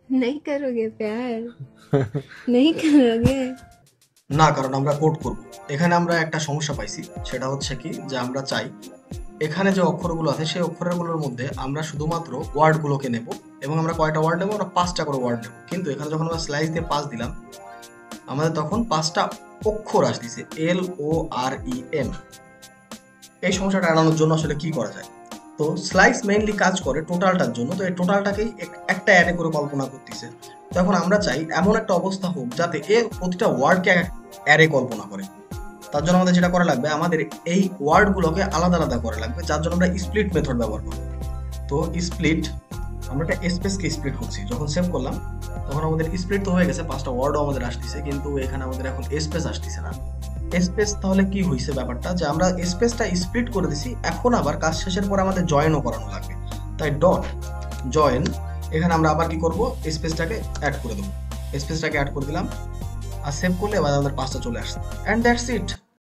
नहीं करोगे प्यार? नहीं करोगे? না, কারণ আমরা কোড করব। এখানে আমরা একটা সমস্যা পাইছি, সেটা হচ্ছে কি যে আমরা চাই এখানে যে অক্ষরগুলো আছে সেই অক্ষরগুলোর মধ্যে আমরা শুধুমাত্র ওয়ার্ডগুলোকে নেব, এবং আমরা কয়টা ওয়ার্ড নেব? আমরা 5টা করে ওয়ার্ড নেব। কিন্তু এখানে যখন আমরা স্লাইস দিয়ে 5 দিলাম, আমাদের তখন 5টা অক্ষর আসতেছে, LOREM। এই সমস্যাটা এড়ানোর জন্য আসলে কি করা যায়? তো স্লাইস মেইনলি কাজ করে টোটালটার জন্য, তো এই টোটালটাকেই একটা অ্যারে করে কল্পনা করতেছে। তখন আমরা চাই এমন একটা অবস্থা হোক যাতে এর প্রতিটা ওয়ার্ডকে অ্যারে কল্পনা করে। তার জন্য আমাদের যেটা করা লাগবে, আমাদের এই ওয়ার্ডগুলোকে আলাদা আলাদা করা লাগবে, যার জন্য আমরা স্প্লিট মেথড ব্যবহার করব। তো স্প্লিট, আমরা একটা স্পেসকে স্প্লিট করছি, যখন সেভ করলাম তখন আমাদের স্প্লিট তো হয়ে গেছে, 5টা ওয়ার্ডও আমাদের আসতেছে, কিন্তু এখানে আমাদের এখন স্পেস আসতেছে না। স্পেস তাহলে কি হয়েছে ব্যাপারটা, যে আমরা স্পেসটা স্প্লিট করে দিছি, এখন আবার কাজ শেষের পর আমাদের জয়েনও করানো লাগবে। তাই ডট জয়েন, এখানে আমরা আবার কি করব, স্পেসটাকে অ্যাড করে দেবো। স্পেসটাকে অ্যাড করে দিলাম, আর সেভ করলে এবার আমাদের 5টা চলে আসছে, অ্যান্ড দ্যাটস ইট।